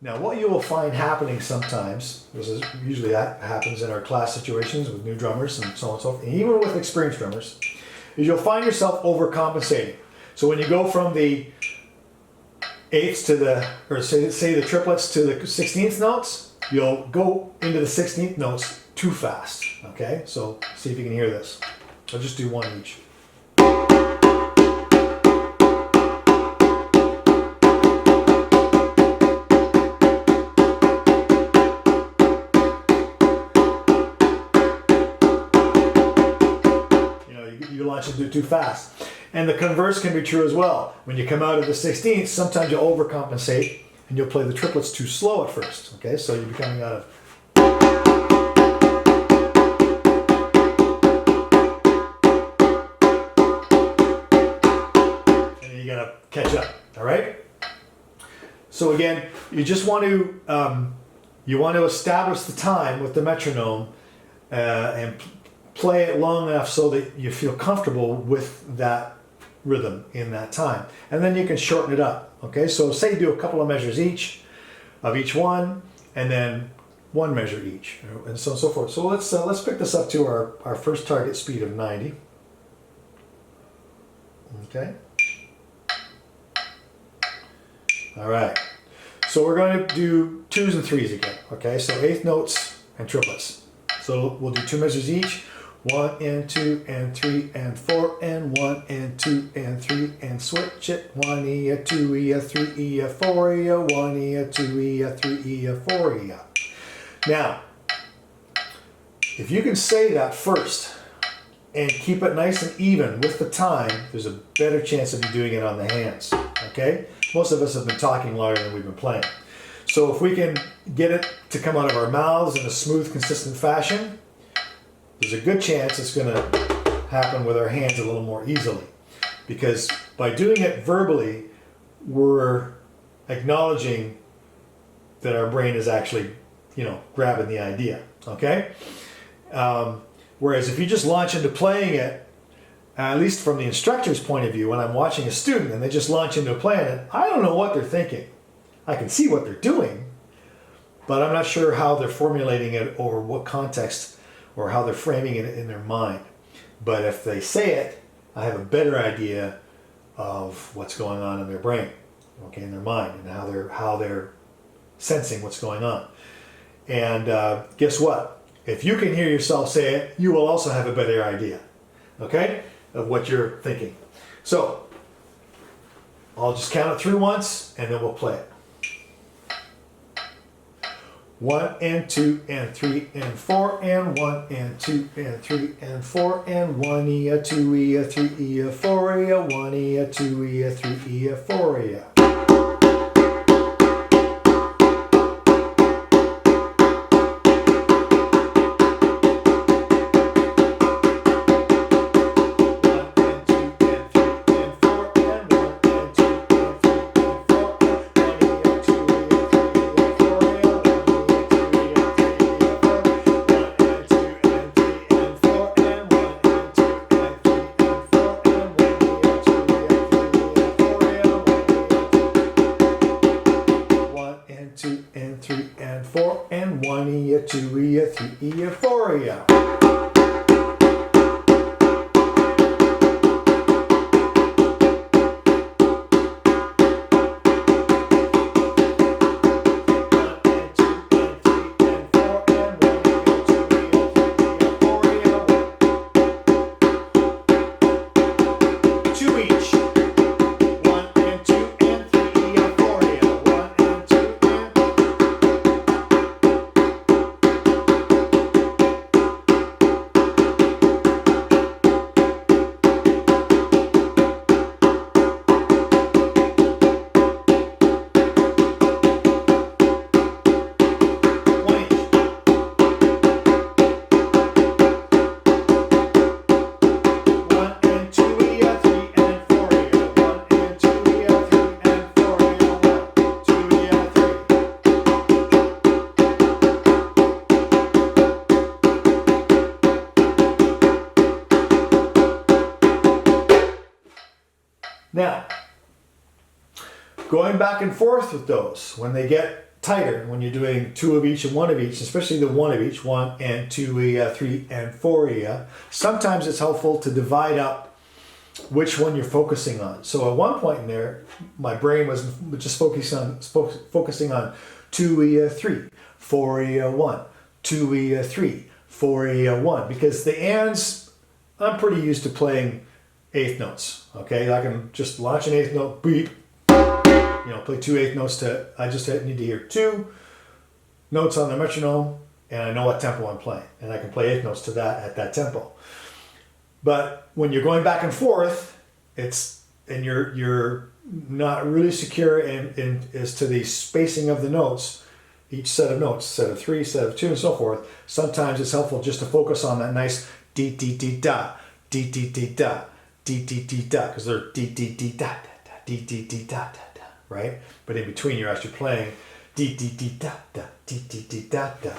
Now what you will find happening sometimes, this is usually that happens in our class situations with new drummers and so on and so forth, and even with experienced drummers, is you'll find yourself overcompensating. So when you go from the eighths to the, or say the triplets to the 16th notes, you'll go into the 16th notes too fast, okay? So see if you can hear this. I'll just do one each. You launch into it too fast. And the converse can be true as well. When you come out of the 16th, sometimes you'll overcompensate and you'll play the triplets too slow at first. Okay, so you'll be coming out of. And then you gotta catch up, all right? So again, you just want to establish the time with the metronome and play it long enough so that you feel comfortable with that rhythm in that time. And then you can shorten it up. Okay, so say you do a couple of measures each of each one, and then one measure each, and so on and so forth. So let's pick this up to our first target speed of 90. Okay. All right. So we're going to do 2s and 3s again, okay? So eighth notes and triplets. So we'll do 2 measures each. 1 and 2 and 3 and 4 and 1 and 2 and 3 and switch it. 1 E, 2 E, 3 E, 4 E, 1 E, 2 E, 3 E, 4 E. Now, if you can say that first and keep it nice and even with the time, there's a better chance of you doing it on the hands, okay? Most of us have been talking longer than we've been playing. So if we can get it to come out of our mouths in a smooth, consistent fashion, there's a good chance it's going to happen with our hands a little more easily. Because by doing it verbally, we're acknowledging that our brain is actually, grabbing the idea, okay? Whereas if you just launch into playing it, at least from the instructor's point of view, when I'm watching a student and they just launch into playing it, I don't know what they're thinking. I can see what they're doing, but I'm not sure how they're formulating it or what context or how they're framing it in their mind. But if they say it, I have a better idea of what's going on in their brain, okay, in their mind, and how they're sensing what's going on. And guess what? If you can hear yourself say it, you will also have a better idea, okay, of what you're thinking. So I'll just count it through once, and then we'll play it. 1 and 2 and 3 and 4 and 1 and 2 and 3 and 4 and 1 E, 2 E, 3 E, 4 E, 1 E, 2 E, 3 E, 4 E. Now, going back and forth with those, when they get tighter, when you're doing 2 of each and 1 of each, especially the 1 of each, 1 and 2 3 and 4 sometimes it's helpful to divide up which one you're focusing on. So at one point in there, my brain was just focusing on 2 3, 4 1, 2 3, 4 1, because the ands, I'm pretty used to playing eighth notes, okay? I can just launch an eighth note, beep, play 2 eighth notes I just need to hear 2 notes on the metronome, and I know what tempo I'm playing, and I can play eighth notes to that at that tempo. But when you're going back and forth, and you're not really secure as to the spacing of the notes, each set of notes, set of 3, set of 2, and so forth, sometimes it's helpful just to focus on that nice dee dee dee da, dee dee dee da, dee dee dee da, because they're dee dee dee da da da, dee dee dee da da da, right? But in between, you're actually playing dee dee dee da da, dee dee dee da da.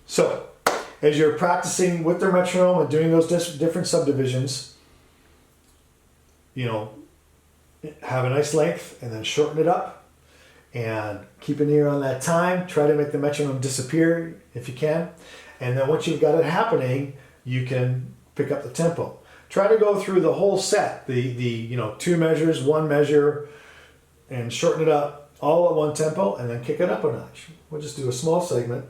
So, as you're practicing with the metronome and doing those different subdivisions, have a nice length and then shorten it up and keep an ear on that time. Try to make the metronome disappear if you can. And then once you've got it happening, you can pick up the tempo. try to go through the whole set, the 2 measures, 1 measure, and shorten it up all at one tempo, and then kick it up a notch. We'll just do a small segment,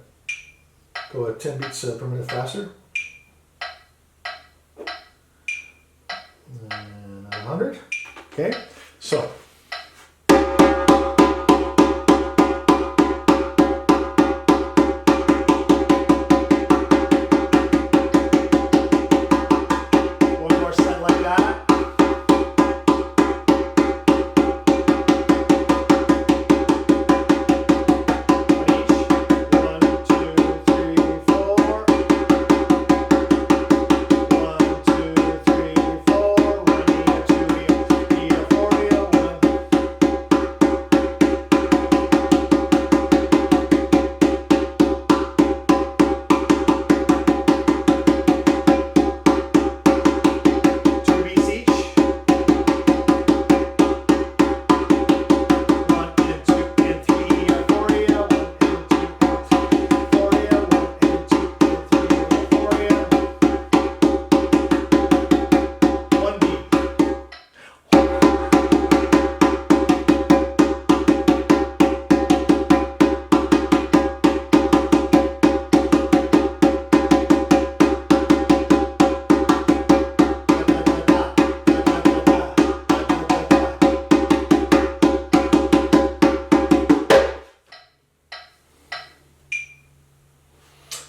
go at 10 beats per minute faster, and 100. Okay, so.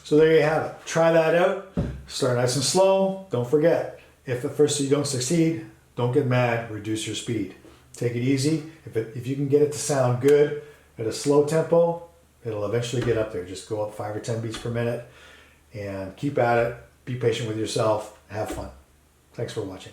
So there you have it. Try that out. Start nice and slow. Don't forget, if at first you don't succeed, don't get mad. Reduce your speed. Take it easy. If you can get it to sound good at a slow tempo, it'll eventually get up there. Just go up 5 or 10 beats per minute and keep at it. Be patient with yourself. Have fun. Thanks for watching.